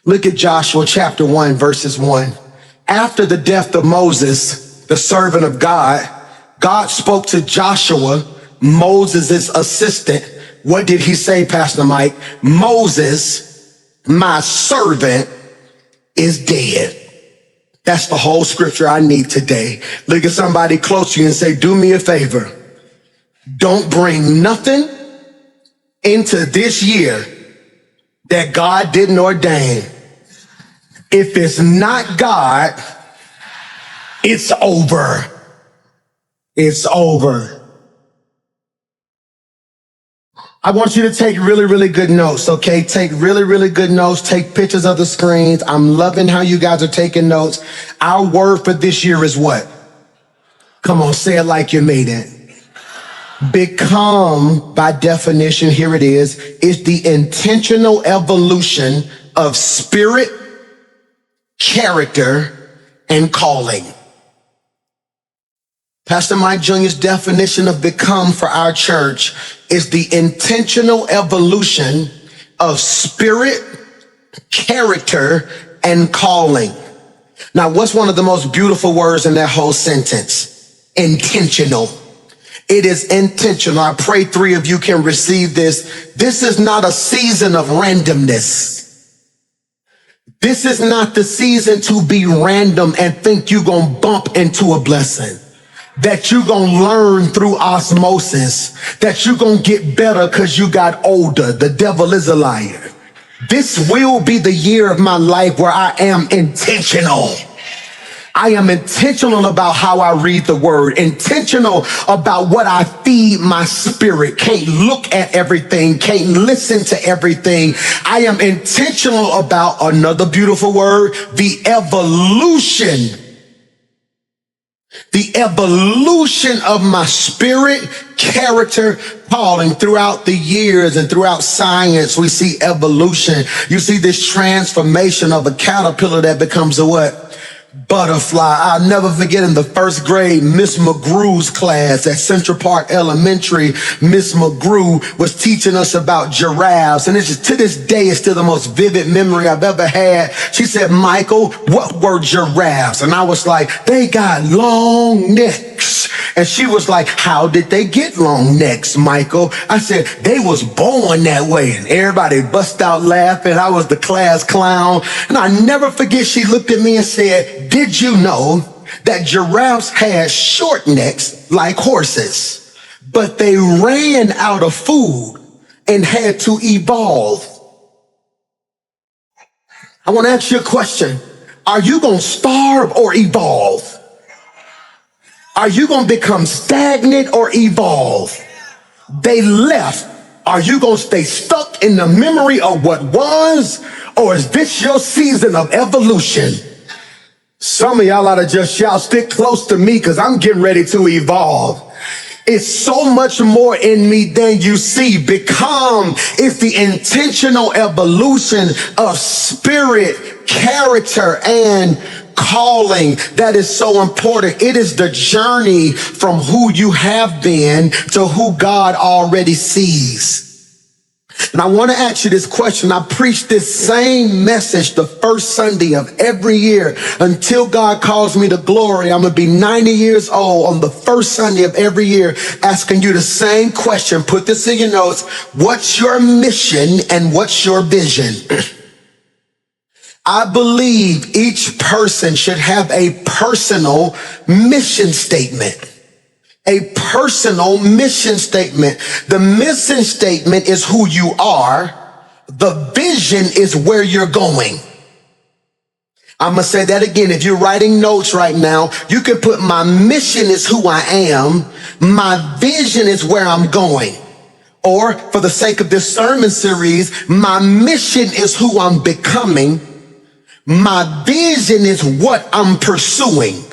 Look at Joshua chapter 1, verses 1. After the death of Moses, the servant of God, God spoke to Joshua, Moses' assistant. What did he say, Pastor Mike? Moses, my servant, is dead. That's the whole scripture I need today. Look at somebody close to you and say, do me a favor. Don't bring nothing into this year that God didn't ordain. If it's not God, it's over. It's over. I want you to take really, really good notes, okay? Take really, really good notes. Take pictures of the screens. I'm loving how you guys are taking notes. Our word for this year is what? Come on, say it like you mean it. Become, by definition, here it is the intentional evolution of spirit, character, and calling. Pastor Mike Jr.'s definition of become for our church is the intentional evolution of spirit, character, and calling. Now, what's one of the most beautiful words in that whole sentence? Intentional. It is intentional. I pray 3 of you can receive this. This is not a season of randomness. This is not the season to be random and think you're going to bump into a blessing. That you're going to learn through osmosis. That you're going to get better because you got older. The devil is a liar. This will be the year of my life where I am intentional. I am intentional about how I read the word, intentional about what I feed my spirit. Can't look at everything, can't listen to everything. I am intentional about, another beautiful word, the evolution. The evolution of my spirit, character, calling. Throughout the years and throughout science, we see evolution. You see this transformation of a caterpillar that becomes a what? Butterfly. I'll never forget in the first grade, Miss McGrew's class at Central Park Elementary. Miss McGrew was teaching us about giraffes, and it's just, to this day, it's still the most vivid memory I've ever had. She said, Michael, what were giraffes? And I was like, they got long necks. And she was like, how did they get long necks, Michael? I said, they was born that way. And everybody bust out laughing. I was the class clown. And I never forget, she looked at me and said, did you know that giraffes had short necks like horses, but they ran out of food and had to evolve? I want to ask you a question. Are you going to starve or evolve? Are you going to become stagnant or evolve? They left. Are you going to stay stuck in the memory of what was, or is this your season of evolution? Some of y'all ought to just shout, stick close to me, because I'm getting ready to evolve. It's so much more in me than you see. Become is the intentional evolution of spirit, character, and calling. That is so important. It is the journey from who you have been to who God already sees. And I want to ask you this question. I preach this same message the first Sunday of every year until God calls me to glory. I'm going to be 90 years old on the first Sunday of every year, asking you the same question. Put this in your notes. What's your mission and what's your vision? I believe each person should have a personal mission statement. A personal mission statement. The mission statement is who you are. The vision is where you're going. I'm going to say that again. If you're writing notes right now, you can put my mission is who I am. My vision is where I'm going. Or for the sake of this sermon series, my mission is who I'm becoming. My vision is what I'm pursuing.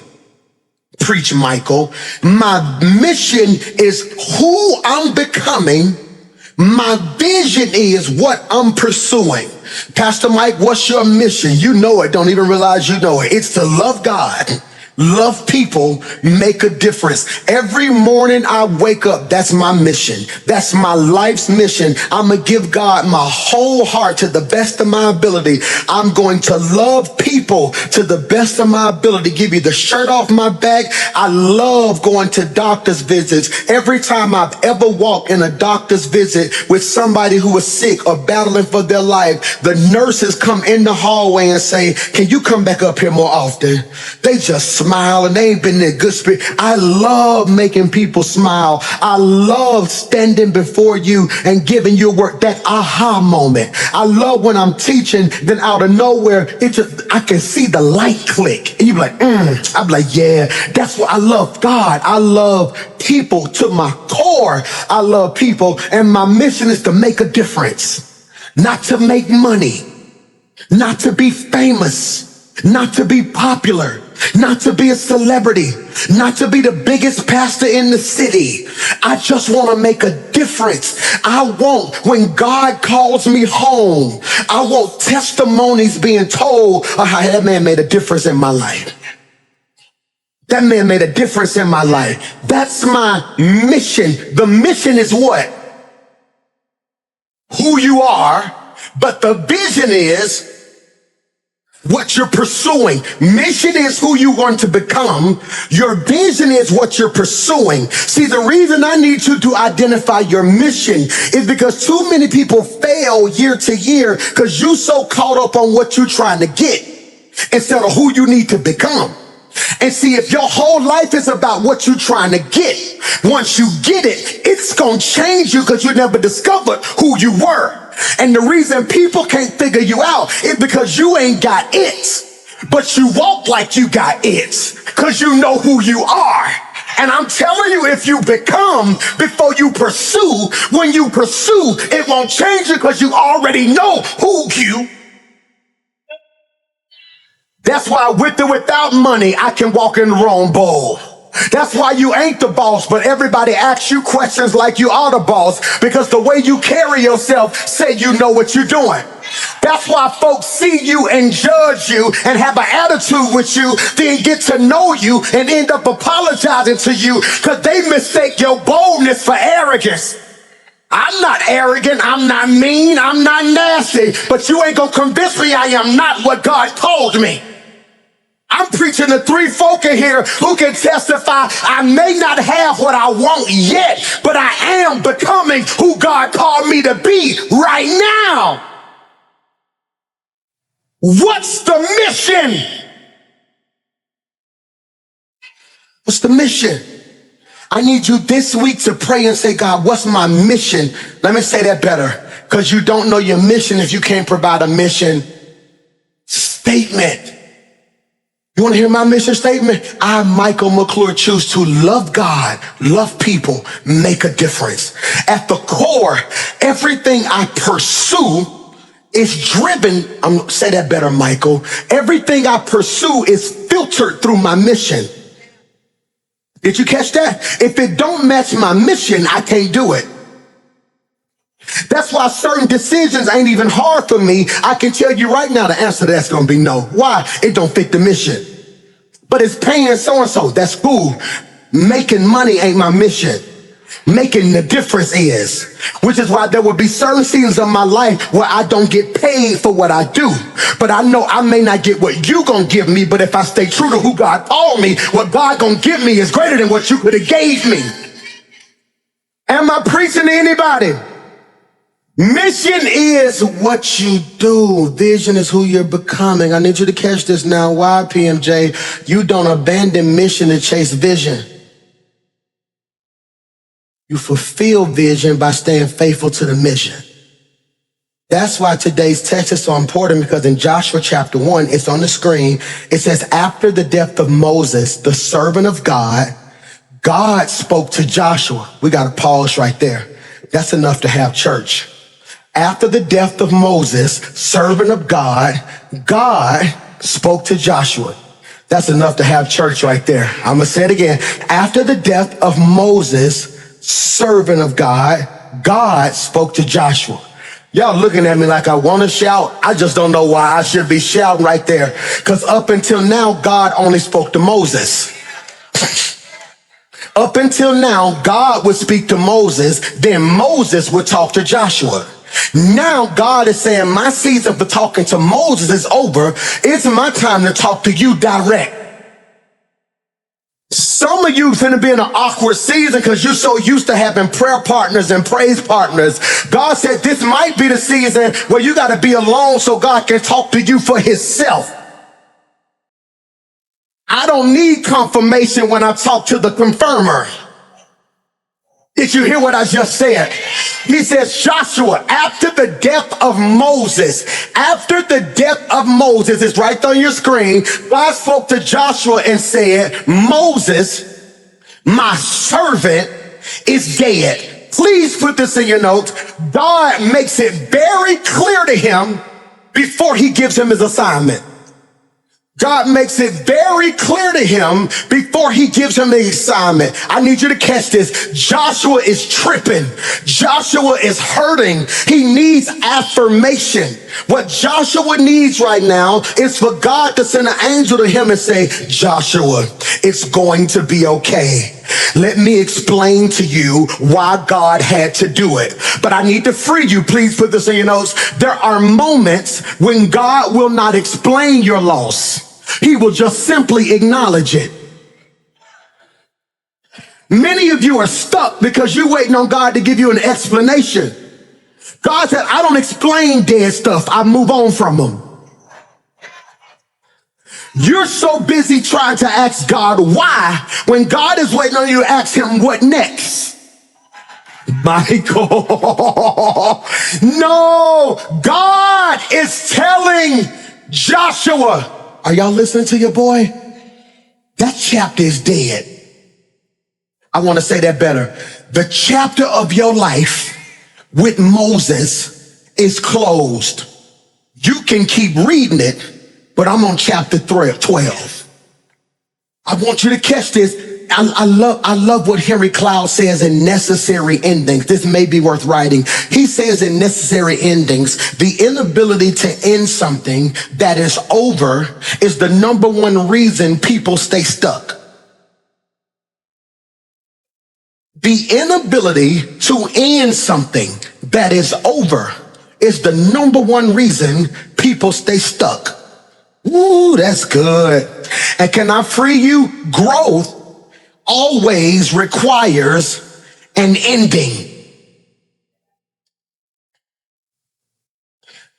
Preach, Michael. My mission is who I'm becoming. My vision is what I'm pursuing. Pastor Mike, what's your mission? You know it. Don't even realize you know it. It's to love God love people, make a difference. Every morning I wake up, that's my mission. That's my life's mission. I'm going to give God my whole heart to the best of my ability. I'm going to love people to the best of my ability. Give you the shirt off my back. I love going to doctor's visits. Every time I've ever walked in a doctor's visit with somebody who was sick or battling for their life, the nurses come in the hallway and say, can you come back up here more often? They just smile and they ain't been in good spirit. I love making people smile. I love standing before you and giving you work, that aha moment. I love when I'm teaching, then out of nowhere, I can see the light click. And you be like, I'm like, yeah, that's what I love. God, I love people to my core. I love people. And my mission is to make a difference, not to make money, not to be famous, not to be popular, not to be a celebrity, not to be the biggest pastor in the city. I just want to make a difference. I want, when God calls me home, I want testimonies being told of how that man made a difference in my life. That man made a difference in my life. That's my mission. The mission is what? Who you are, but the vision is what you're pursuing. Mission is who you want to become. Your vision is what you're pursuing. See, the reason I need you to identify your mission is because too many people fail year to year because you so caught up on what you're trying to get instead of who you need to become. And see, if your whole life is about what you're trying to get, once you get it, it's going to change you because you never discovered who you were. And the reason people can't figure you out is because you ain't got it, but you walk like you got it because you know who you are. And I'm telling you, if you become before you pursue, when you pursue, it won't change you because you already know who you. That's why with or without money, I can walk in the wrong bowl. That's why you ain't the boss, but everybody asks you questions like you are the boss, because the way you carry yourself say you know what you're doing. That's why folks see you and judge you and have an attitude with you, then get to know you and end up apologizing to you because they mistake your boldness for arrogance. I'm not arrogant, I'm not mean, I'm not nasty, but you ain't gonna convince me I am not what God told me. I'm preaching to three folk in here who can testify I may not have what I want yet, but I am becoming who God called me to be right now. What's the mission? What's the mission? I need you this week to pray and say, God, what's my mission? Let me say that better, because you don't know your mission if you can't provide a mission statement. You want to hear my mission statement? I, Michael McClure, choose to love God, love people, make a difference. At the core, everything I pursue is driven, I'm gonna say that better, Michael. Everything I pursue is filtered through my mission. Did you catch that? If it don't match my mission, I can't do it. That's why certain decisions ain't even hard for me. I can tell you right now the answer to that's gonna be no. Why? It don't fit the mission. But it's paying so-and-so, that's cool. Making money ain't my mission. Making the difference is. Which is why there will be certain seasons of my life where I don't get paid for what I do. But I know I may not get what you gonna give me, but if I stay true to who God called me, what God gonna give me is greater than what you could have gave me. Am I preaching to anybody? Mission is what you do. Vision is who you're becoming. I need you to catch this now. Why, PMJ? You don't abandon mission to chase vision. You fulfill vision by staying faithful to the mission. That's why today's text is so important, because in Joshua chapter 1, it's on the screen. It says, after the death of Moses, the servant of God, God spoke to Joshua. We got to pause right there. That's enough to have church. After the death of Moses, servant of God, God spoke to Joshua. That's enough to have church right there. I'm going to say it again. After the death of Moses, servant of God, God spoke to Joshua. Y'all looking at me like I want to shout. I just don't know why I should be shouting right there. Because up until now, God only spoke to Moses. Up until now, God would speak to Moses, then Moses would talk to Joshua. Now God is saying, my season for talking to Moses is over. It's my time to talk to you direct. Some of you finna be in an awkward season because you're so used to having prayer partners and praise partners. God said this might be the season where you got to be alone so God can talk to you for himself. I don't need confirmation when I talk to the confirmer. Did you hear what I just said? He says, Joshua, after the death of Moses, it's right on your screen. God spoke to Joshua and said, Moses, my servant, is dead. Please put this in your notes. God makes it very clear to him before he gives him his assignment. God makes it very clear to him before he gives him the assignment. I need you to catch this. Joshua is tripping. Joshua is hurting. He needs affirmation. What Joshua needs right now is for God to send an angel to him and say, Joshua, it's going to be okay. Let me explain to you why God had to do it. But I need to free you. Please put this in your notes. There are moments when God will not explain your loss. He will just simply acknowledge it. Many of you are stuck because you're waiting on God to give you an explanation. God said, I don't explain dead stuff. I move on from them. You're so busy trying to ask God why when God is waiting on you to ask him what next. Michael, no, God is telling Joshua, are y'all listening to your boy? That chapter is dead. I want to say that better. The chapter of your life with Moses is closed. You can keep reading it, but I'm on chapter 12. I want you to catch this. I love what Henry Cloud says in Necessary Endings. This may be worth writing. He says in Necessary Endings, the inability to end something that is over is the number one reason people stay stuck. The inability to end something that is over is the number one reason people stay stuck. Ooh, that's good. And can I free you? Growth always requires an ending.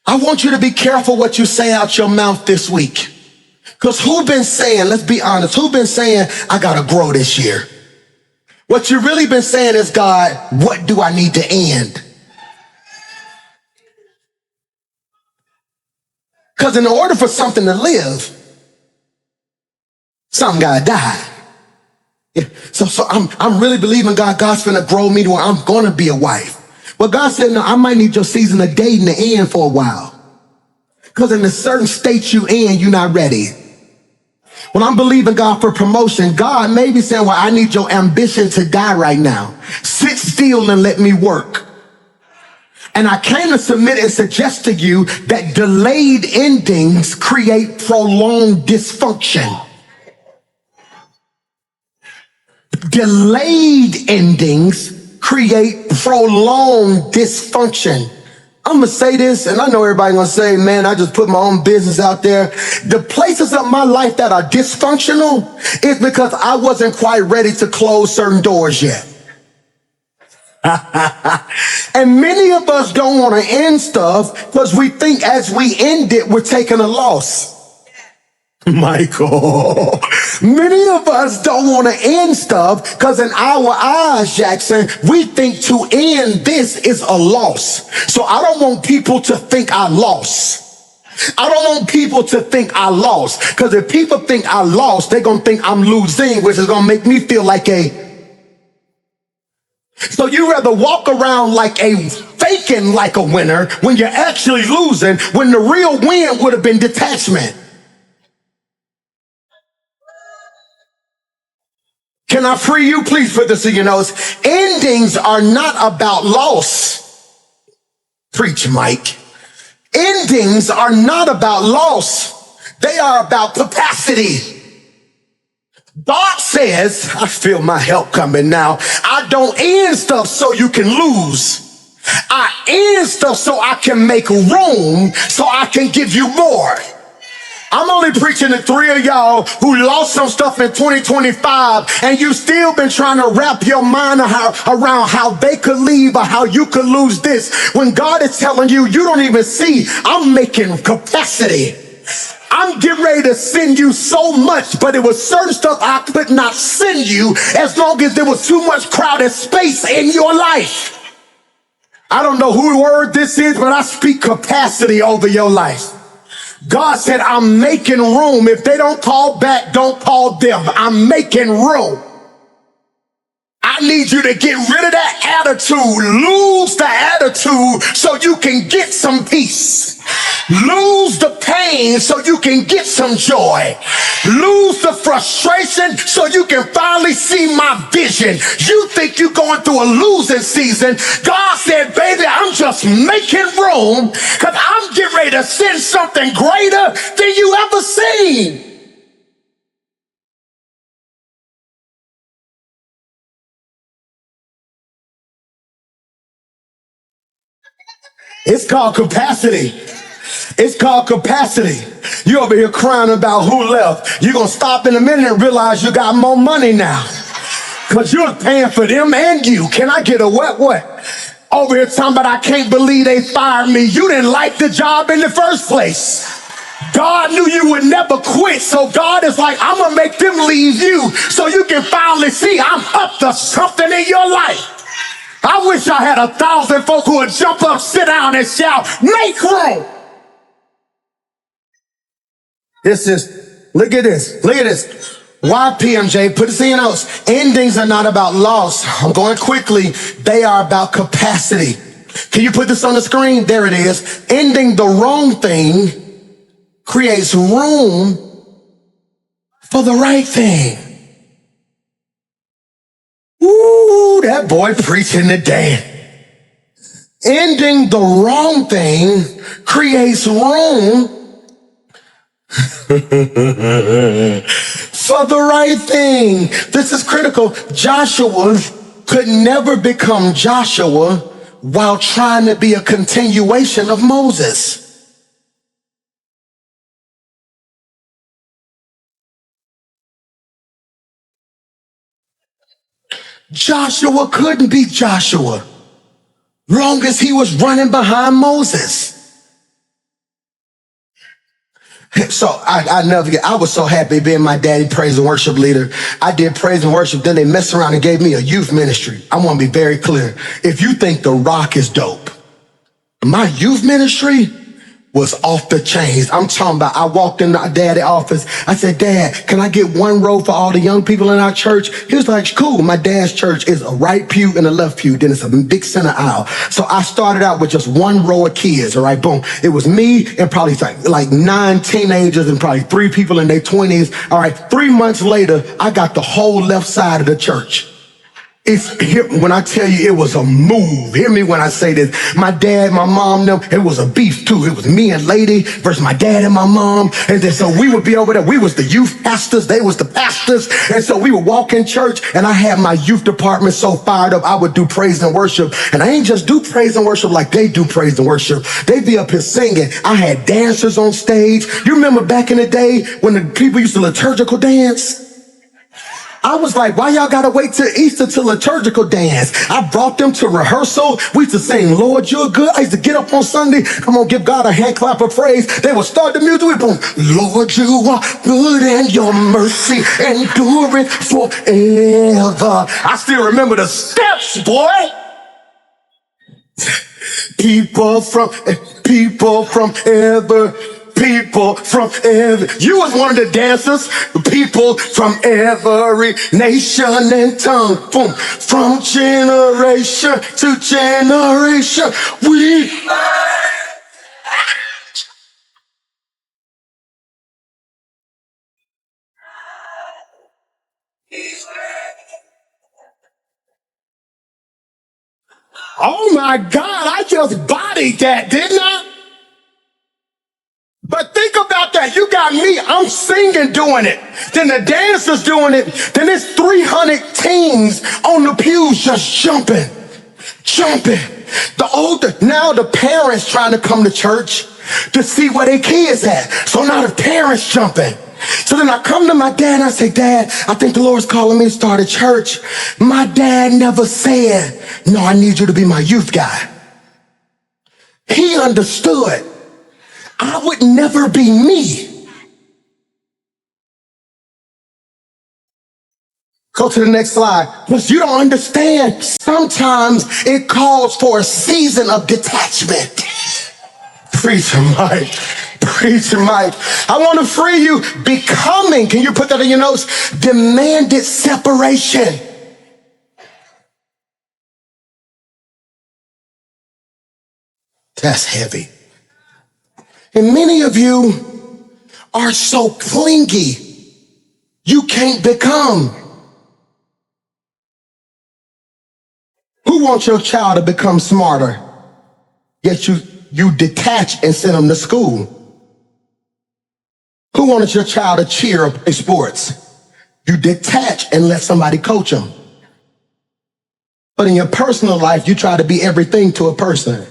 I want you to be careful what you say out your mouth this week. Because who been saying, let's be honest, who been saying, I gotta grow this year? What you really been saying is, God, what do I need to end? Because in order for something to live, something gotta die. Yeah. So I'm really believing God's gonna grow me to where I'm gonna be a wife. But God said, no, I might need your season of dating to end for a while. Because in a certain state you in, you're not ready. When I'm believing God for promotion, God may be saying, well, I need your ambition to die right now. Sit still and let me work. And I came to submit and suggest to you that delayed endings create prolonged dysfunction. Delayed endings create prolonged dysfunction. I'm gonna say this, and I know everybody gonna say, man, I just put my own business out there. The places of my life that are dysfunctional is because I wasn't quite ready to close certain doors yet. And many of us don't want to end stuff because we think as we end it, we're taking a loss. Michael, many of us don't want to end stuff because in our eyes, Jackson, we think to end this is a loss. So I don't want people to think I lost. I don't want people to think I lost, because if people think I lost, they're going to think I'm losing, which is going to make me feel like so you rather walk around faking like a winner when you're actually losing, when the real win would have been detachment. Can I free you? Please put this in your notes. Endings are not about loss. Preach, Mike. Endings are not about loss. They are about capacity. God says, I feel my help coming now. I don't end stuff so you can lose. I end stuff so I can make room, so I can give you more. I'm only preaching to 3 of y'all who lost some stuff in 2025 and you still been trying to wrap your mind around how they could leave or how you could lose this. When God is telling you, you don't even see, I'm making capacity. I'm getting ready to send you so much, but it was certain stuff I could not send you as long as there was too much crowded space in your life. I don't know whose word this is, but I speak capacity over your life. God said, I'm making room. If they don't call back, don't call them. I'm making room. I need you to get rid of that attitude. Lose the attitude so you can get some peace. Lose the pain so you can get some joy. Lose the frustration so you can finally see my vision. You think you're going through a losing season. God said, baby, I'm just making room because I'm getting ready to send something greater than you ever seen. It's called capacity. It's called capacity. You over here crying about who left. You're going to stop in a minute and realize you got more money now. Because you're paying for them and you. Can I get a what? Over here talking about I can't believe they fired me. You didn't like the job in the first place. God knew you would never quit. So God is like, I'm going to make them leave you so you can finally see I'm up to something in your life. I wish I had 1,000 folk who would jump up, sit down, and shout, make room. This is, look at this. Why, PMJ? Put this in your notes. Endings are not about loss. I'm going quickly. They are about capacity. Can you put this on the screen? There it is. Ending the wrong thing creates room for the right thing. Ooh, that boy preaching today. Ending the wrong thing creates room for the right thing. This is critical. Joshua could never become Joshua while trying to be a continuation of Moses. Joshua couldn't be Joshua long as he was running behind Moses. So I never forget, I was so happy being my daddy praise and worship leader. I did praise and worship, then they messed around and gave me a youth ministry. I want to be very clear. If you think The Rock is dope, my youth ministry was off the chains. I'm talking about, I walked in my dad's office. I said, Dad, can I get one row for all the young people in our church? He was like, cool. My dad's church is a right pew and a left pew. Then it's a big center aisle. So I started out with just one row of kids. All right, boom. It was me and probably like 9 teenagers and probably 3 people in their 20s. All right, 3 months later, I got the whole left side of the church. When I tell you it was a move, hear me when I say this. My dad, my mom, them, it was a beef too. It was me and Lady versus my dad and my mom. And then so we would be over there. We was the youth pastors. They was the pastors. And so we would walk in church and I had my youth department so fired up. I would do praise and worship. And I ain't just do praise and worship like they do praise and worship. They be up here singing. I had dancers on stage. You remember back in the day when the people used to liturgical dance? I was like, why y'all gotta wait till Easter to liturgical dance? I brought them to rehearsal. We used to sing, Lord, you're good. I used to get up on Sunday. Come on, give God a hand clap of praise. They would start the music with boom. Lord, you are good and your mercy endureth forever. I still remember the steps, boy. People from every, you was one of the dancers. People from every nation and tongue, boom, from generation to generation, we. Oh my God, I just bodied that, didn't I? But think about that. You got me. I'm singing doing it. Then the dancers doing it. Then there's 300 teens on the pews just jumping, jumping. Now the parents trying to come to church to see where their kids at. So now the parents jumping. So then I come to my dad and I say, Dad, I think the Lord's calling me to start a church. My dad never said, no, I need you to be my youth guy. He understood I would never be me. Go to the next slide. Because you don't understand, sometimes it calls for a season of detachment. Preacher Mike. Preacher Mike. I want to free you. Becoming, can you put that in your notes? Demanded separation. That's heavy. And many of you are so clingy, you can't become. Who wants your child to become smarter? Yet you detach and send them to school. Who wanted your child to cheer up in sports? You detach and let somebody coach them. But in your personal life, you try to be everything to a person.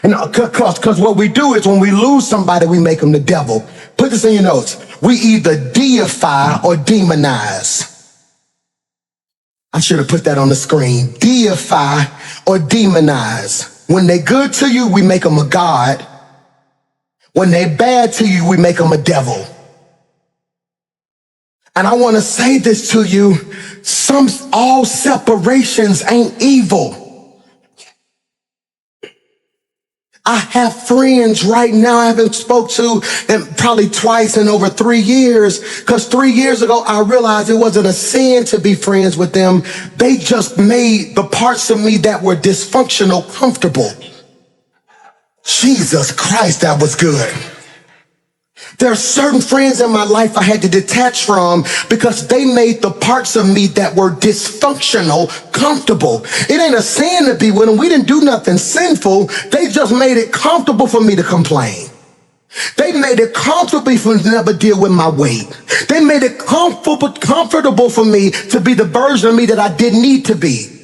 Because what we do is when we lose somebody, we make them the devil. Put this in your notes. We either deify or demonize. I should have put that on the screen. Deify or demonize. When they're good to you, we make them a god. When they're bad to you, we make them a devil. And I want to say this to you. All separations ain't evil. I have friends right now I haven't spoke to and probably twice in over 3 years, because 3 years ago I realized it wasn't a sin to be friends with them. They just made the parts of me that were dysfunctional comfortable. Jesus Christ, that was good. There are certain friends in my life I had to detach from because they made the parts of me that were dysfunctional comfortable. It ain't a sin to be with them. We didn't do nothing sinful. They just made it comfortable for me to complain. They made it comfortable for me to never deal with my weight. They made it comfortable for me to be the version of me that I didn't need to be.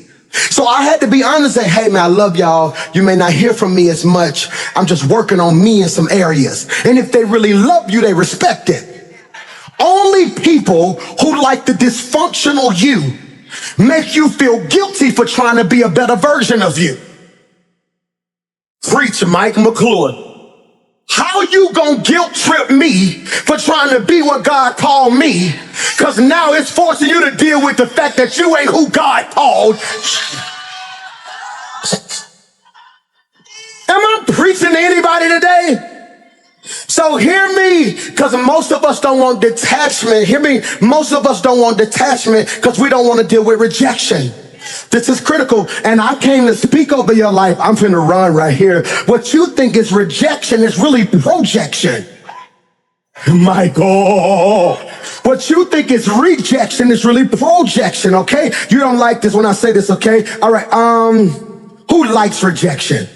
So I had to be honest and say, hey man, I love y'all. You may not hear from me as much. I'm just working on me in some areas. And if they really love you, they respect it. Only people who like the dysfunctional you make you feel guilty for trying to be a better version of you. Preach, Mike McClure. How you gonna guilt trip me for trying to be what God called me? Because now it's forcing you to deal with the fact that you ain't who God called. Am I preaching to anybody today? So hear me, because most of us don't want detachment. Hear me, most of us don't want detachment because we don't want to deal with rejection. This is critical, and I came to speak over your life. I'm finna run right here. What you think is rejection is really projection. Michael, what you think is rejection is really projection, okay? You don't like this when I say this, okay? All right, who likes rejection?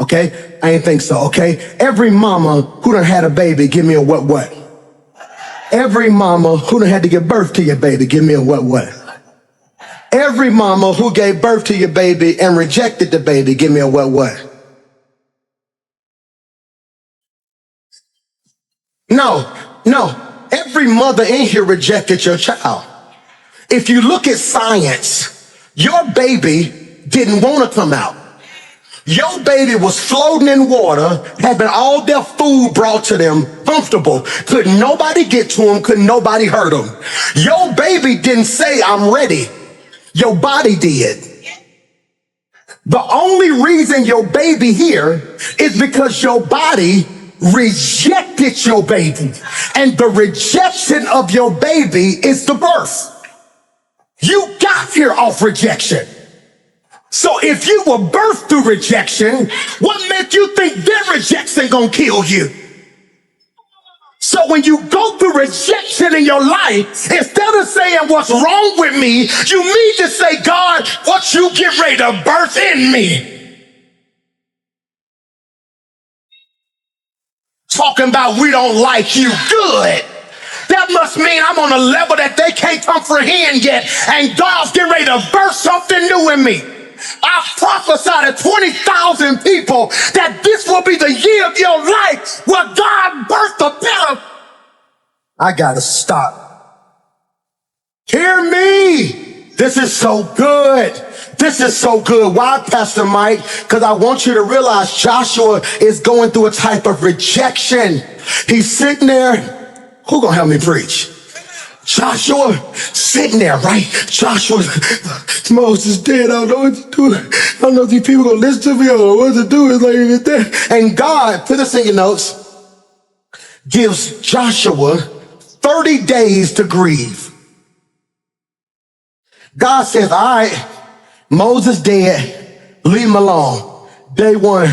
Okay, I ain't think so, okay? Every mama who done had a baby, give me a what? Every mama who done had to give birth to your baby, give me a what? Every mama who gave birth to your baby and rejected the baby, give me a what? No. Every mother in here rejected your child. If you look at science, your baby didn't want to come out. Your baby was floating in water, having all their food brought to them, comfortable. Couldn't nobody get to them, couldn't nobody hurt them. Your baby didn't say, I'm ready. Your body did. The only reason your baby here is because your body rejected your baby. And the rejection of your baby is the birth. You got here off rejection. So if you were birthed through rejection, what made you think their rejection gonna kill you? So So when you go through rejection in your life, instead of saying what's wrong with me, you need to say, God, what you get ready to birth in me. Talking about we don't like you. Good. That must mean I'm on a level that they can't comprehend yet. And God's getting ready to birth something new in me. I prophesy to 20,000 people that this will be the year of your life where God birthed a better. I gotta stop. Hear me. This is so good. This is so good. Why, Pastor Mike? Because I want you to realize Joshua is going through a type of rejection. He's sitting there. Who gonna help me preach? Joshua sitting there, right? Joshua, Moses dead. I don't know what to do. I don't know if these people gonna listen to me. I don't know what to do. It's like it's dead. And God, put this in your notes, gives Joshua 30 days to grieve. God says, all right, Moses dead, leave him alone. Day one,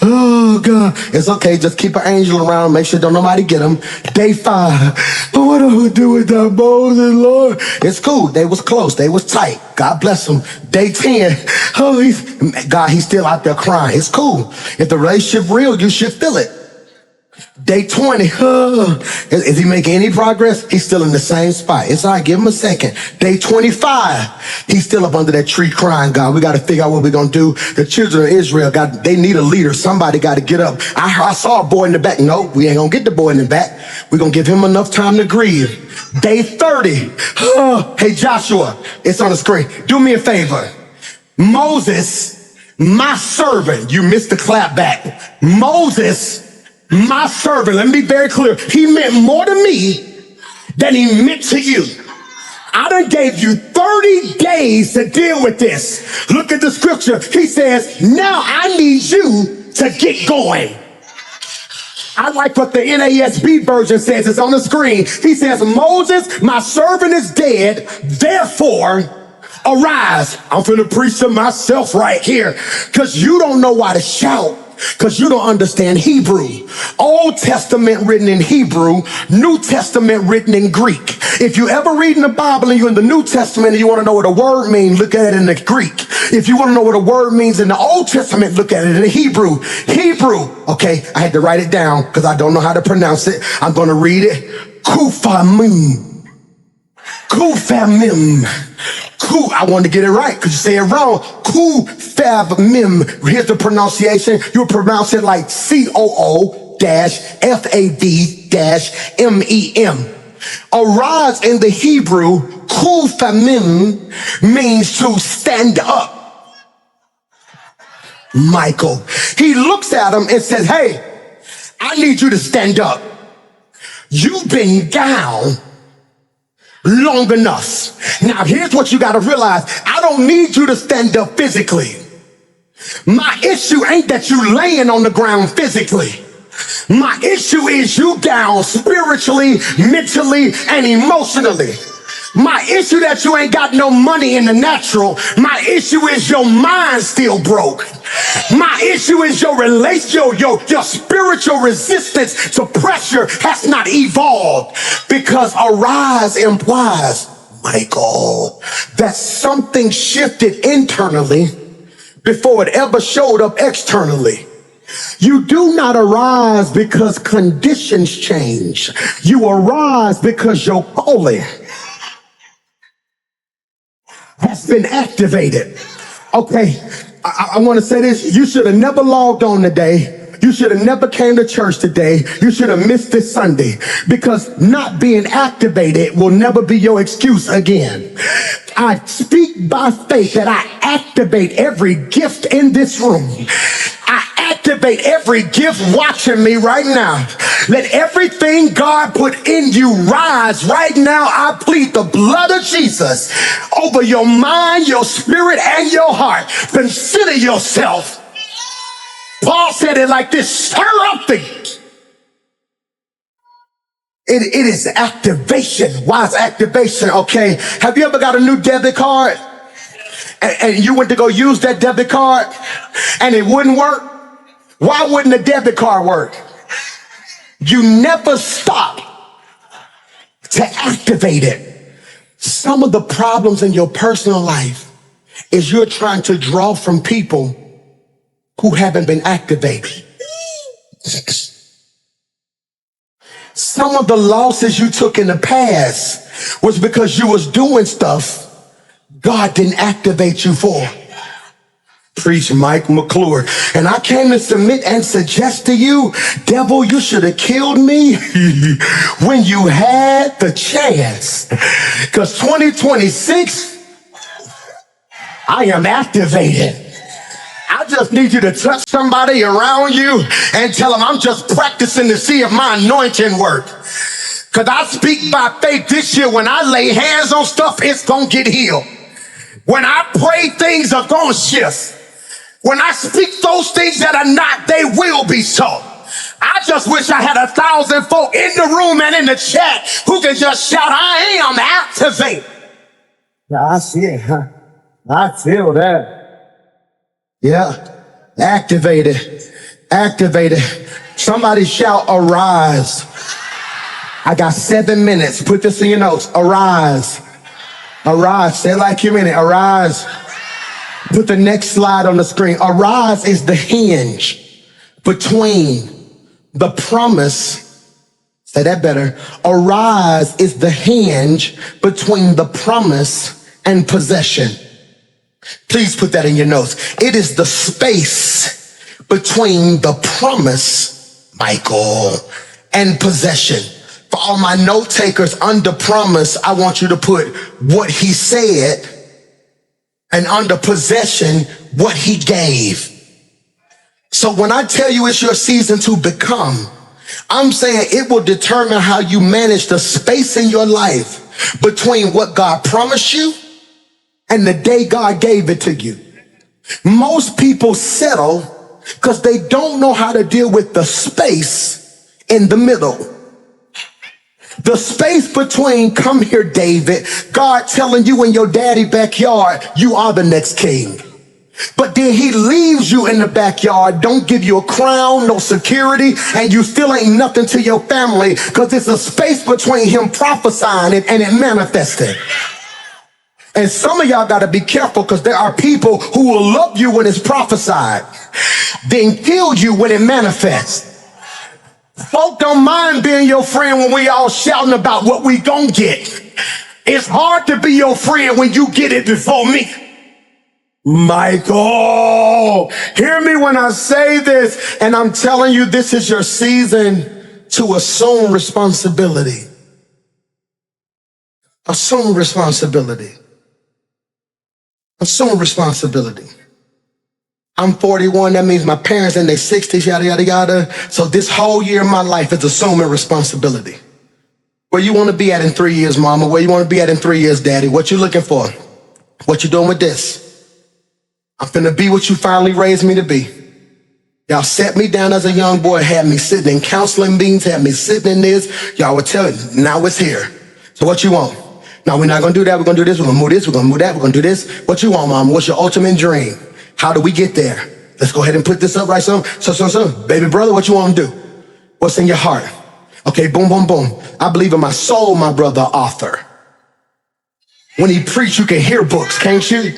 oh God, it's okay, just keep an angel around, make sure don't nobody get him. Day 5, but what do we do with that Moses, Lord? It's cool, they was close, they was tight, God bless them. Day 10, oh, he's still out there crying. It's cool, if the relationship real, you should feel it. Day 20, is he making any progress? He's still in the same spot. It's all right, give him a second. Day 25, he's still up under that tree crying, God, we got to figure out what we're going to do. The children of Israel, they need a leader. Somebody got to get up. I saw a boy in the back. No, we ain't going to get the boy in the back. We're going to give him enough time to grieve. Day 30, hey Joshua, it's on the screen. Do me a favor. Moses, my servant, you missed the clap back. Moses, my servant, let me be very clear. He meant more to me than he meant to you. I done gave you 30 days to deal with this. Look at the scripture. He says, now I need you to get going. I like what the NASB version says. It's on the screen. He says, Moses, my servant is dead. Therefore, arise. I'm finna preach to myself right here because you don't know why to shout. Because you don't understand Hebrew. Old Testament written in Hebrew, New Testament written in Greek. If you ever read in the Bible and you're in the New Testament and you want to know what a word means, look at it in the Greek. If you want to know what a word means in the Old Testament, look at it in the Hebrew. Hebrew, okay, I had to write it down because I don't know how to pronounce it. I'm going to read it. Kufamim. Kufamim. I wanted to get it right because you say it wrong. Kufamim. Here's the pronunciation. You pronounce it like COO-FAD-MEM. Arise in the Hebrew, Kufamim, means to stand up. Michael. He looks at him and says, hey, I need you to stand up. You've been down long enough. Now here's what you got to realize. I don't need you to stand up physically. My issue ain't that you laying on the ground physically. My issue is you down spiritually, mentally, and emotionally. My issue that you ain't got no money in the natural. My issue is your mind still broke. My issue is your relation, your spiritual resistance to pressure has not evolved. Because arise implies, Michael, that something shifted internally before it ever showed up externally. You do not arise because conditions change. You arise because your calling has been activated. Okay, I want to say this. You should have never logged on today. You should have never came to church today. You should have missed this Sunday because not being activated will never be your excuse again. I speak by faith that I activate every gift in this room. I activate every gift watching me right now. Let everything God put in you rise right now. I plead the blood of Jesus over your mind, your spirit, and your heart. Consider yourself. Paul said it like this: stir up the. It is activation. Why is activation? Okay, have you ever got a new debit card and you went to go use that debit card and it wouldn't work? Why wouldn't the debit card work? You never stop to activate it. Some of the problems in your personal life is you're trying to draw from people who haven't been activated. Some of the losses you took in the past was because you was doing stuff God didn't activate you for. Preach Mike McClure. And I came to submit and suggest to you, devil, you should have killed me when you had the chance. Because 2026, I am activated. I just need you to touch somebody around you and tell them I'm just practicing to see if my anointing works. Because I speak by faith this year. When I lay hands on stuff, it's going to get healed. When I pray, things are going to shift. When I speak those things that are not, they will be so. I just wish I had 1,000 folk in the room and in the chat who can just shout, I am activated. Yeah, I see it, huh? I feel that. Yeah, activated, activated. Somebody shout, arise. I got 7 minutes. Put this in your notes. Arise. Arise. Say it like you mean it. Arise. Put the next slide on the screen. Arise is the hinge between the promise. Say that better. Arise is the hinge between the promise and possession. Please put that in your notes. It is the space between the promise, Michael, and possession. For all my note takers, under promise, I want you to put what he said, and under possession, what he gave. So when I tell you it's your season to become, I'm saying it will determine how you manage the space in your life between what God promised you and the day God gave it to you. Most people settle because they don't know how to deal with the space in the middle. The space between, come here, David, God telling you in your daddy backyard, you are the next king. But then he leaves you in the backyard, don't give you a crown, no security, and you still ain't nothing to your family because there's a space between him prophesying it and it manifesting. And some of y'all got to be careful because there are people who will love you when it's prophesied, then kill you when it manifests. Folk don't mind being your friend when we all shouting about what we gonna get. It's hard to be your friend when you get it before me. Michael, hear me when I say this, and I'm telling you this is your season to assume responsibility. Assume responsibility. Assume responsibility. I'm 41, that means my parents in their 60s, yada, yada, yada. So this whole year of my life is assuming responsibility. Where you want to be at in 3 years, mama? Where you want to be at in 3 years, daddy? What you looking for? What you doing with this? I'm finna be what you finally raised me to be. Y'all set me down as a young boy, had me sitting in counseling meetings, had me sitting in this. Y'all would tell me, now it's here. So what you want? No, we're not gonna do that. We're gonna do this. We're gonna move this. We're gonna move that. We're gonna do this. What you want, mama? What's your ultimate dream? How do we get there? Let's go ahead and put this up right so. Baby brother, what you want to do? What's in your heart? Okay, boom, boom, boom. I believe in my soul, my brother, author. When he preach, you can hear books, can't you?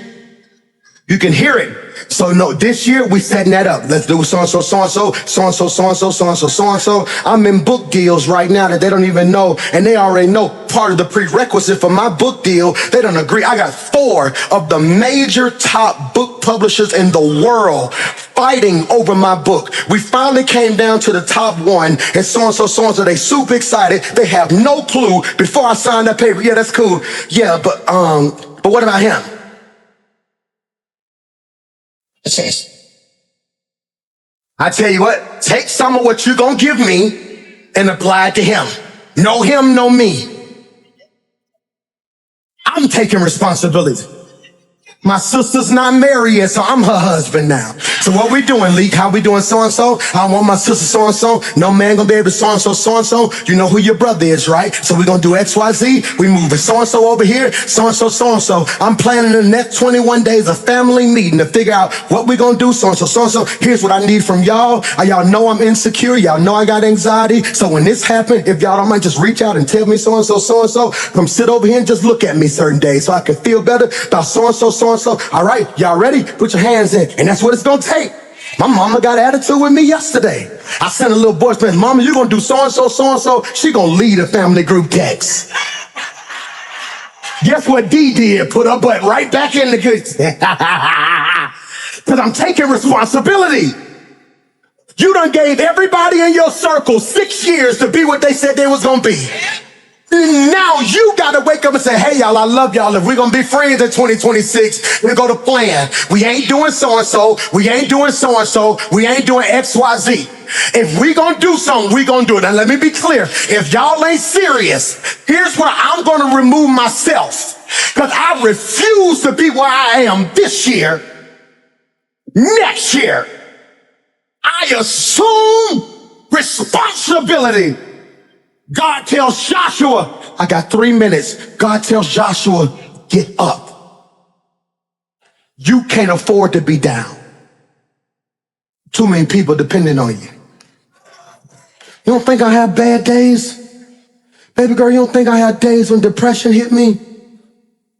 You can hear it. So no, this year we setting that up. Let's do so-and-so, so-and-so, so-and-so, so-and-so, so-and-so, so-and-so. I'm in book deals right now that they don't even know, and they already know part of the prerequisite for my book deal. They don't agree. I got 4 of the major top book publishers in the world fighting over my book. We finally came down to the top one, and so-and-so, so-and-so, they super excited. They have no clue before I sign that paper. Yeah, that's cool. Yeah, but what about him? I tell you what, take some of what you're going to give me and apply it to him. No him, no me. I'm taking responsibility. My sister's not married yet, so I'm her husband now. So what we doing, Leak? How we doing so-and-so? I want my sister so-and-so. No man gonna be able to so-and-so, so-and-so. You know who your brother is, right? So we gonna do X, Y, Z. We moving so-and-so over here, so-and-so, so-and-so. I'm planning the next 21 days a family meeting to figure out what we gonna do, so-and-so, so-and-so. Here's what I need from y'all. Y'all know I'm insecure. Y'all know I got anxiety. So when this happens, if y'all don't mind, just reach out and tell me so-and-so, so-and-so. Come sit over here and just look at me certain days so I can feel better about so-and-so, so-and-so. All right, y'all ready? Put your hands in. And that's what it's gonna take. My mama got attitude with me yesterday. I sent a little voice message, Mama, you gonna do so-and-so, so-and-so. She gonna lead a family group text. Guess what D did? Put her butt right back in the kitchen. Because I'm taking responsibility. You done gave everybody in your circle 6 years to be what they said they was gonna be. Now you gotta wake up and say, hey y'all, I love y'all. If we're gonna be friends in 2026, we go to plan. We ain't doing so-and-so, we ain't doing so-and-so, we ain't doing XYZ. If we gonna do something, we gonna do it. Now let me be clear. If y'all ain't serious, here's where I'm gonna remove myself. Because I refuse to be where I am this year, next year. I assume responsibility. God tells Joshua, I got 3 minutes. God tells Joshua, get up. You can't afford to be down. Too many people depending on you. You don't think I have bad days? Baby girl, you don't think I had days when depression hit me?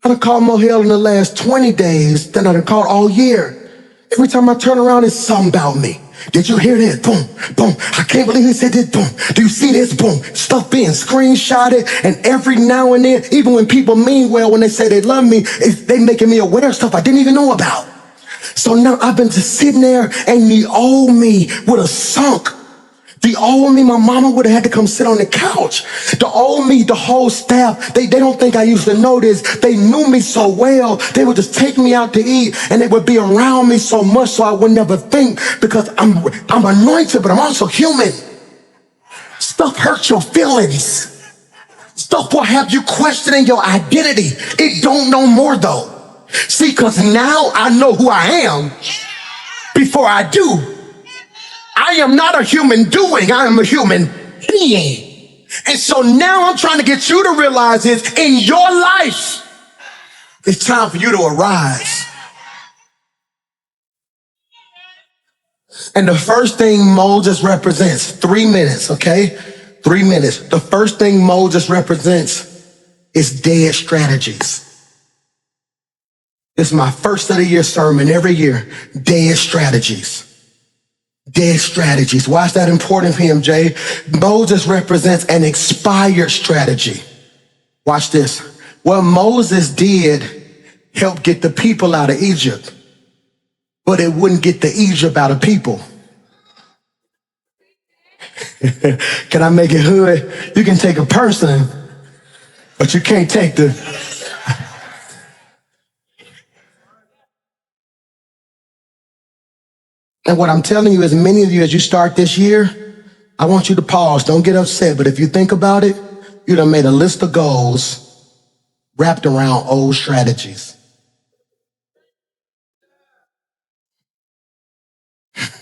I done called more hell in the last 20 days than I done called all year. Every time I turn around, it's something about me. Did you hear this? Boom, boom. I can't believe he said this. Boom. Do you see this? Boom. Stuff being screenshotted. And every now and then, even when people mean well, when they say they love me, they making me aware of stuff I didn't even know about. So now I've been just sitting there and the old me would have sunk. The old me, my mama would have had to come sit on the couch. The old me, the whole staff, they don't think I used to know this. They knew me so well. They would just take me out to eat and they would be around me so much so I would never think because I'm anointed, but I'm also human. Stuff hurts your feelings. Stuff will have you questioning your identity. It don't no more though. See, because now I know who I am before I do. I am not a human doing, I am a human being. And so now I'm trying to get you to realize this in your life. It's time for you to arise. And the first thing Moses represents, 3 minutes, okay? 3 minutes. The first thing Moses represents is dead strategies. This is my first of the year sermon every year. Dead strategies. Dead strategies. Why is that important, PMJ? Moses represents an expired strategy. Watch this. What Moses did helped get the people out of Egypt, but it wouldn't get the Egypt out of people. Can I make it hood? You can take a person, but you can't take the... And what I'm telling you is many of you, as you start this year, I want you to pause. Don't get upset. But if you think about it, you done made a list of goals wrapped around old strategies.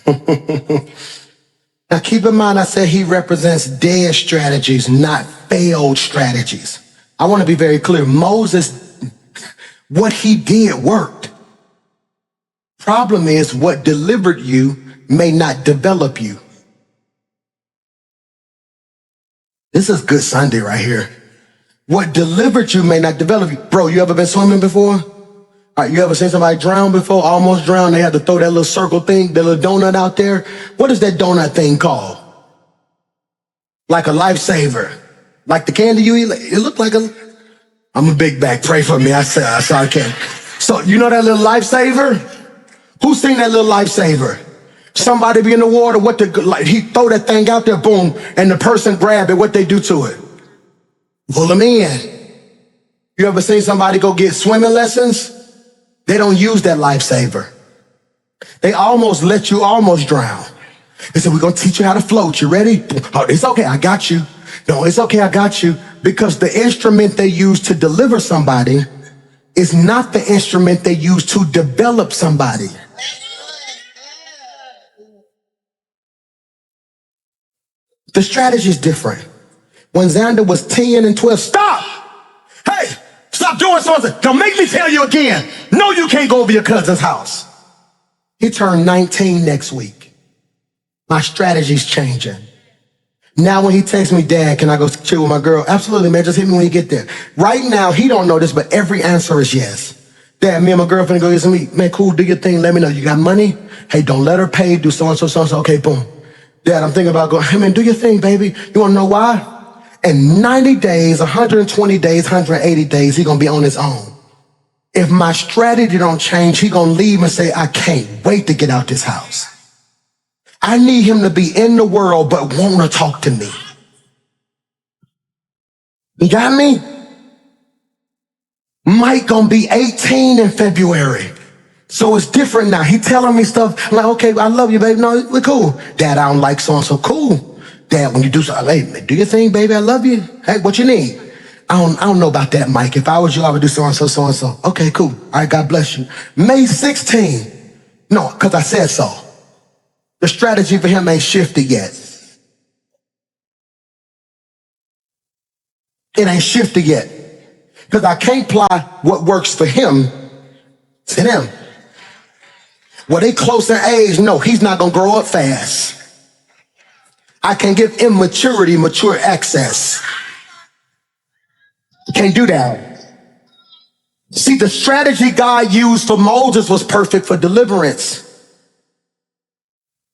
Now keep in mind, I said he represents dead strategies, not failed strategies. I want to be very clear. Moses, what he did worked. Problem is, what delivered you may not develop you. This is good Sunday right here. What delivered you may not develop you. Bro, you ever been swimming before? All right, you ever seen somebody drown before? Almost drowned. They had to throw that little circle thing, that little donut out there. What is that donut thing called? Like a lifesaver. Like the candy you eat. It looked like a... I'm a big bag. Pray for me. I said I can't. So you know that little lifesaver? Who's seen that little lifesaver? Somebody be in the water, he throw that thing out there, boom, and the person grab it, what they do to it? Pull them in. You ever seen somebody go get swimming lessons? They don't use that lifesaver. They almost let you almost drown. They said, we're gonna teach you how to float. You ready? Oh, it's okay, I got you. No, it's okay, I got you. Because the instrument they use to deliver somebody is not the instrument they use to develop somebody. The strategy is different. When Xander was 10 and 12, stop! Hey, stop doing something. Don't make me tell you again. No, you can't go over your cousin's house. He turned 19 next week. My strategy's changing. Now when he texts me, Dad, can I go chill with my girl? Absolutely, man, just hit me when you get there. Right now, he don't know this, but every answer is yes. Dad, me and my girlfriend go get some meat. Man, cool, do your thing, let me know. You got money? Hey, don't let her pay, do so-and-so, so-and-so. Okay, boom. Dad, I'm thinking about going, hey man, do your thing, baby. You wanna know why? In 90 days, 120 days, 180 days, he gonna be on his own. If my strategy don't change, he gonna leave and say, I can't wait to get out this house. I need him to be in the world, but wanna talk to me. You got me? Mike gonna be 18 in February. So it's different now. He telling me stuff like, okay, I love you, baby. No, we're cool. Dad, I don't like so-and-so. Cool. Dad, when you do something, hey, do your thing, baby. I love you. Hey, what you need? I don't know about that, Mike. If I was you, I would do so-and-so, so-and-so. Okay, cool. All right, God bless you. May 16. No, because I said so. The strategy for him ain't shifted yet. It ain't shifted yet. Because I can't apply what works for him to them. Well, they close in age. No, he's not going to grow up fast. I can give immaturity mature access. You can't do that. See, the strategy God used for Moses was perfect for deliverance.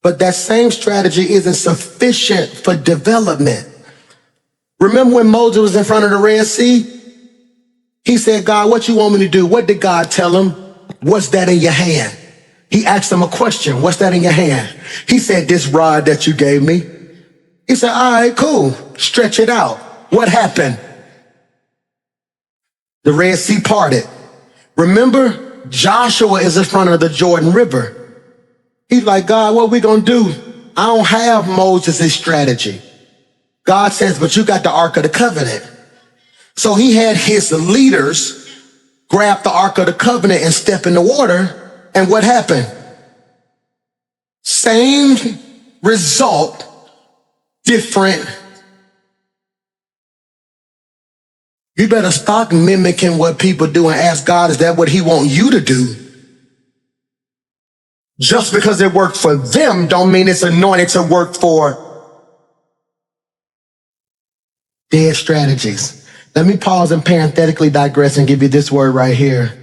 But that same strategy isn't sufficient for development. Remember when Moses was in front of the Red Sea? He said, God, what you want me to do? What did God tell him? What's that in your hand? He asked him a question. What's that in your hand? He said, this rod that you gave me. He said, all right, cool. Stretch it out. What happened? The Red Sea parted. Remember, Joshua is in front of the Jordan River. He's like, God, what we gonna do? I don't have Moses' strategy. God says, but you got the Ark of the Covenant. So he had his leaders grab the Ark of the Covenant and step in the water. And what happened? Same result, different. You better stop mimicking what people do and ask God, is that what he want you to do? Just because it worked for them don't mean it's anointed to work for dead strategies. Let me pause and parenthetically digress and give you this word right here.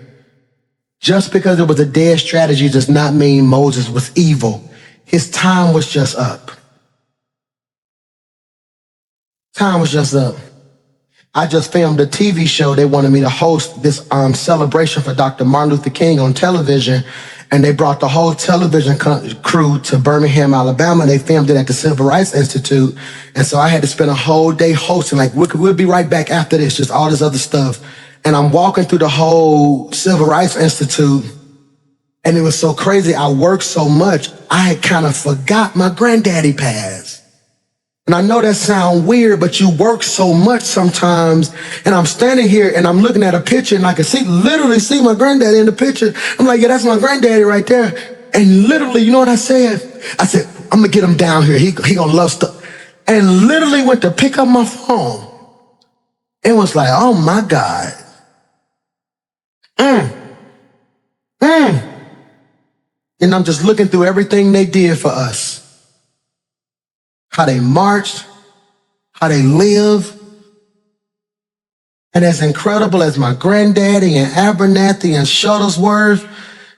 Just because it was a dead strategy does not mean Moses was evil. His time was just up. Time was just up. I just filmed a TV show. They wanted me to host this celebration for Dr. Martin Luther King on television. And they brought the whole television crew to Birmingham, Alabama. They filmed it at the Civil Rights Institute. And so I had to spend a whole day hosting, like, we'll be right back after this, just all this other stuff. And I'm walking through the whole Civil Rights Institute. And it was so crazy. I worked so much, I had kind of forgot my granddaddy passed. And I know that sounds weird, but you work so much sometimes. And I'm standing here and I'm looking at a picture and I can literally see my granddaddy in the picture. I'm like, yeah, that's my granddaddy right there. And literally, you know what I said? I said, I'm gonna get him down here. He gonna love stuff. And literally went to pick up my phone. It was like, oh my God. And I'm just looking through everything they did for us. How they marched, how they live. And as incredible as my granddaddy and Abernathy and Shuttlesworth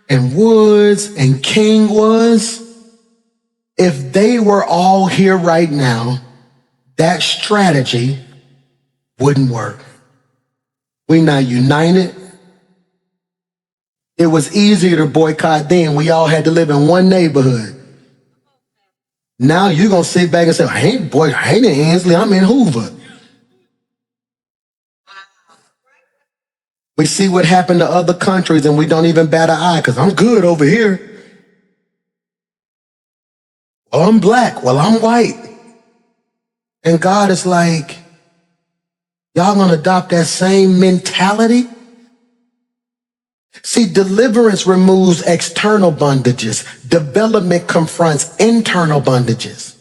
and Woods and King was, if they were all here right now, that strategy wouldn't work. We're not united. It was easier to boycott then. We all had to live in one neighborhood. Now you're going to sit back and say, I ain't in Ansley, I'm in Hoover. We see what happened to other countries and we don't even bat an eye because I'm good over here. Well, I'm black. Well, I'm white. And God is like, y'all going to adopt that same mentality? See, deliverance removes external bondages. Development confronts internal bondages.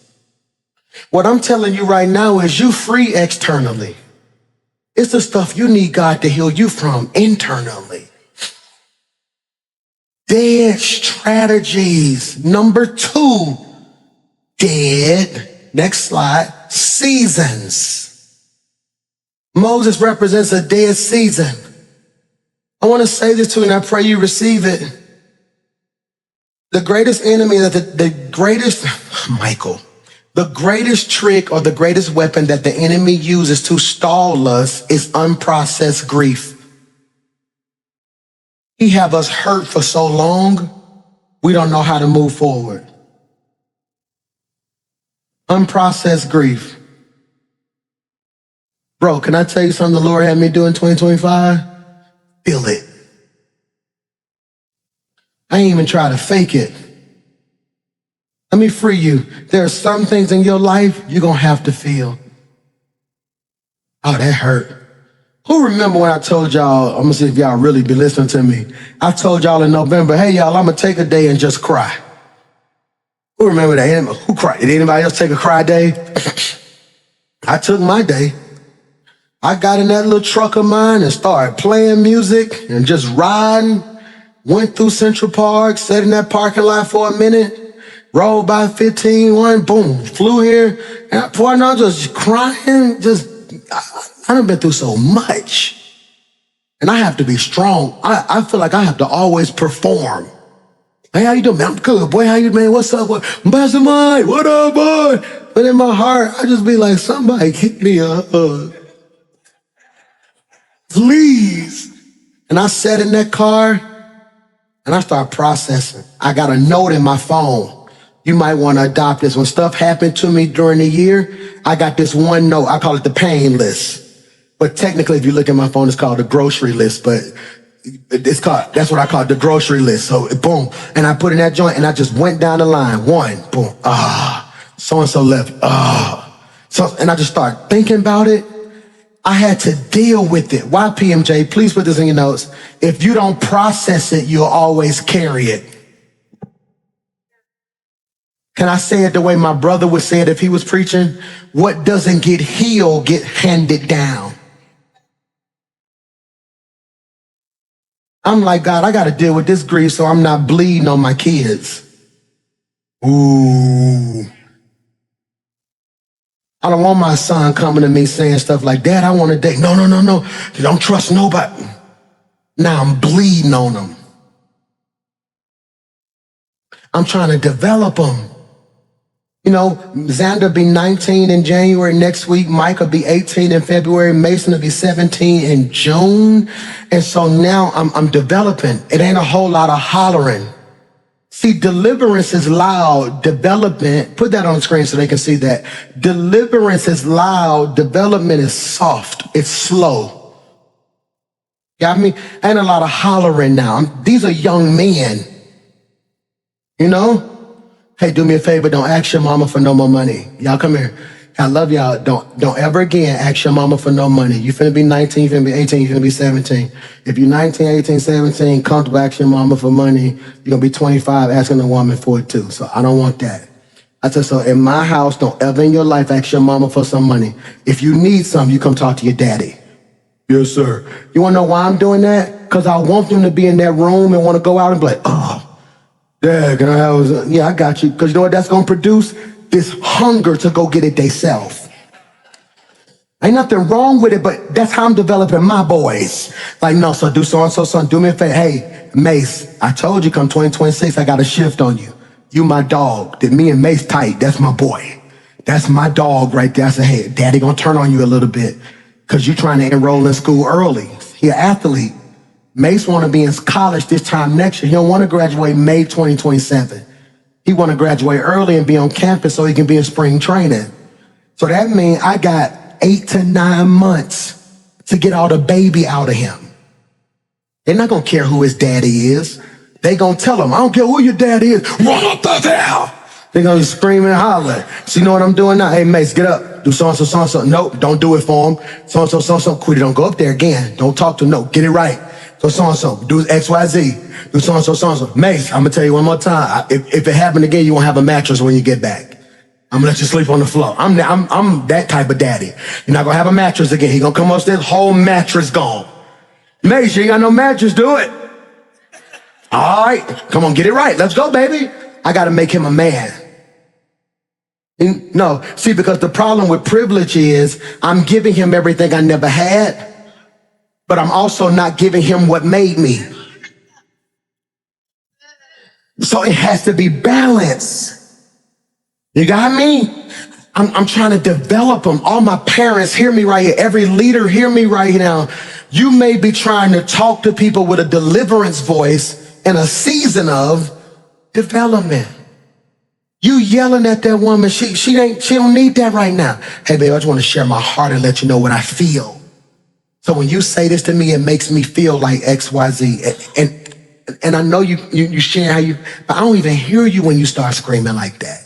What I'm telling you right now is you free externally. It's the stuff you need God to heal you from internally. Dead strategies. Number 2, dead, next slide, seasons. Moses represents a dead season. I want to say this to you, and I pray you receive it. The greatest enemy, the greatest trick or the greatest weapon that the enemy uses to stall us is unprocessed grief. He have us hurt for so long, we don't know how to move forward. Unprocessed grief. Bro, can I tell you something the Lord had me do in 2025? Feel it. I ain't even try to fake it. Let me free you. There are some things in your life you're going to have to feel. Oh, that hurt. Who remember when I told y'all, I'm going to see if y'all really be listening to me. I told y'all in November, hey, y'all, I'm going to take a day and just cry. Who remember that? Who cried? Did anybody else take a cry day? I took my day. I got in that little truck of mine and started playing music and just riding. Went through Central Park, sat in that parking lot for a minute, rolled by 15, boom, flew here. And I was just crying, I done been through so much. And I have to be strong. I feel like I have to always perform. Hey, how you doing, man? I'm good, boy. How you, man? What's up, boy? Pastor Mike, what up, boy? But in my heart, I just be like, somebody kick me a hug. Please. And I sat in that car and I start processing. I got a note in my phone. You might want to adopt this. When stuff happened to me during the year, I got this one note. I call it the pain list. But technically, if you look at my phone, it's called the grocery list. But that's what I call it, the grocery list. So boom. And I put in that joint and I just went down the line. 1, boom. So-and-so left. So, and I just started thinking about it. I had to deal with it. Why, PMJ? Please put this in your notes. If you don't process it, you'll always carry it. Can I say it the way my brother would say it if he was preaching? What doesn't get healed get handed down. I'm like, God, I got to deal with this grief so I'm not bleeding on my kids. Ooh. I don't want my son coming to me saying stuff like, Dad, I want to date. No. Don't trust nobody. Now I'm bleeding on them. I'm trying to develop them. You know, Xander be 19 in January next week. Mike will be 18 in February. Mason will be 17 in June. And so now I'm developing. It ain't a whole lot of hollering. See, deliverance is loud. Development, put that on the screen so they can see that. Deliverance is loud. Development is soft. It's slow. Got me? Ain't a lot of hollering now. These are young men. You know? Hey, do me a favor. Don't ask your mama for no more money. Y'all come here. I love y'all. Don't ever again ask your mama for no money. You finna be 19, you finna be 18, you finna be 17. If you're 19, 18, 17, comfortable asking your mama for money, you're gonna be 25 asking a woman for it too. So I don't want that. I said, so in my house, don't ever in your life ask your mama for some money. If you need some, you come talk to your daddy. Yes, sir. You wanna know why I'm doing that? Because I want them to be in that room and wanna go out and be like, oh, Dad, can I have, yeah, I got you. Because you know what that's going to produce? This hunger to go get it theyself. Ain't nothing wrong with it, but that's how I'm developing my boys. Like, no, so do so-and-so, son, do me a favor. Hey, Mace, I told you come 2026, I got a shift on you. You my dog. Did me and Mace tight. That's my boy. That's my dog right there. I said, hey, Daddy going to turn on you a little bit because you trying to enroll in school early. He an athlete. Mace want to be in college this time next year. He don't want to graduate May 2027. He want to graduate early and be on campus so he can be in spring training. So that means I got 8 to 9 months to get all the baby out of him. They're not going to care who his daddy is. They going to tell him, I don't care who your daddy is. Run up the hill. They're going to scream and holler. So you know what I'm doing now? Hey, Mace, get up. Do so-and-so, so-and-so. Nope, don't do it for him. So-and-so, so-and-so. Quit it. Don't go up there again. Don't talk to him. No, get it right. So so-and-so, do XYZ, do so-and-so, so-and-so. Mace, I'm gonna tell you one more time. If it happened again, you won't have a mattress when you get back. I'm gonna let you sleep on the floor. I'm that type of daddy. You're not gonna have a mattress again. He gonna come upstairs, whole mattress gone. Mace, you ain't got no mattress, do it. All right, come on, get it right. Let's go, baby. I gotta make him a man. No, see, because the problem with privilege is I'm giving him everything I never had, but I'm also not giving him what made me. So it has to be balanced. You got me? I'm trying to develop them. All my parents, hear me right here. Every leader, hear me right now. You may be trying to talk to people with a deliverance voice in a season of development. You yelling at that woman, she don't need that right now. Hey babe, I just want to share my heart and let you know what I feel. So when you say this to me, it makes me feel like XYZ. And I know you share how you, but I don't even hear you when you start screaming like that.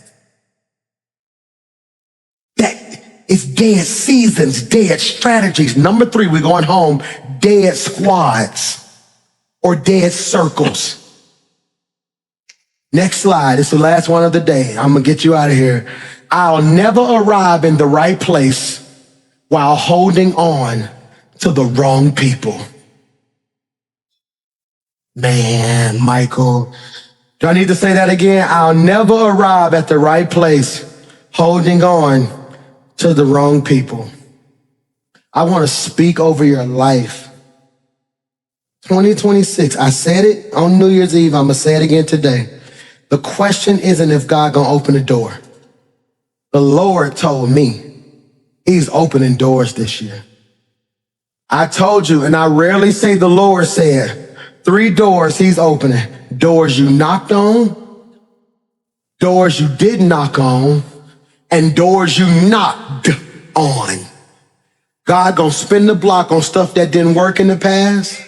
It's dead seasons, dead strategies. Number 3, we're going home, dead squads or dead circles. Next slide, it's the last one of the day. I'm gonna get you out of here. I'll never arrive in the right place while holding on to the wrong people. Man, Michael, do I need to say that again? I'll never arrive at the right place holding on to the wrong people. I want to speak over your life. 2026, I said it on New Year's Eve. I'm going to say it again today. The question isn't if God going to open the door. The Lord told me he's opening doors this year. I told you, and I rarely say the Lord said, 3 doors he's opening. Doors you knocked on, doors you did knock on, and doors you knocked on. God gonna spin the block on stuff that didn't work in the past.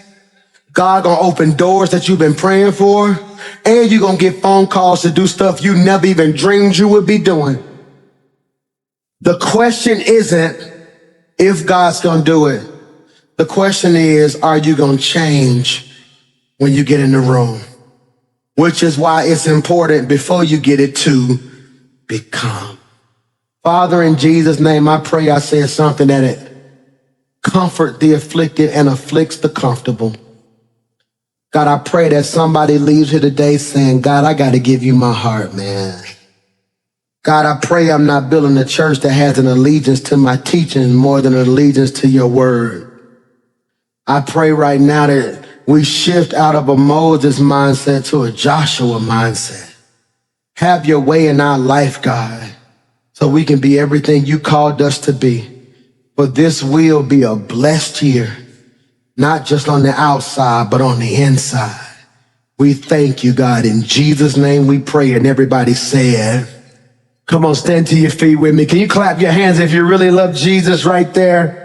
God gonna open doors that you've been praying for. And you're gonna get phone calls to do stuff you never even dreamed you would be doing. The question isn't if God's gonna do it. The question is, are you gonna change when you get in the room? Which is why it's important before you get it to become. Father, in Jesus' name, I pray I said something that it comfort the afflicted and afflicts the comfortable. God, I pray that somebody leaves here today saying, God, I got to give you my heart, man. God, I pray I'm not building a church that has an allegiance to my teaching more than an allegiance to your word. I pray right now that we shift out of a Moses mindset to a Joshua mindset. Have your way in our life, God, so we can be everything you called us to be. But this will be a blessed year, not just on the outside, but on the inside. We thank you, God. In Jesus' name we pray. And everybody said, come on, stand to your feet with me. Can you clap your hands if you really love Jesus right there?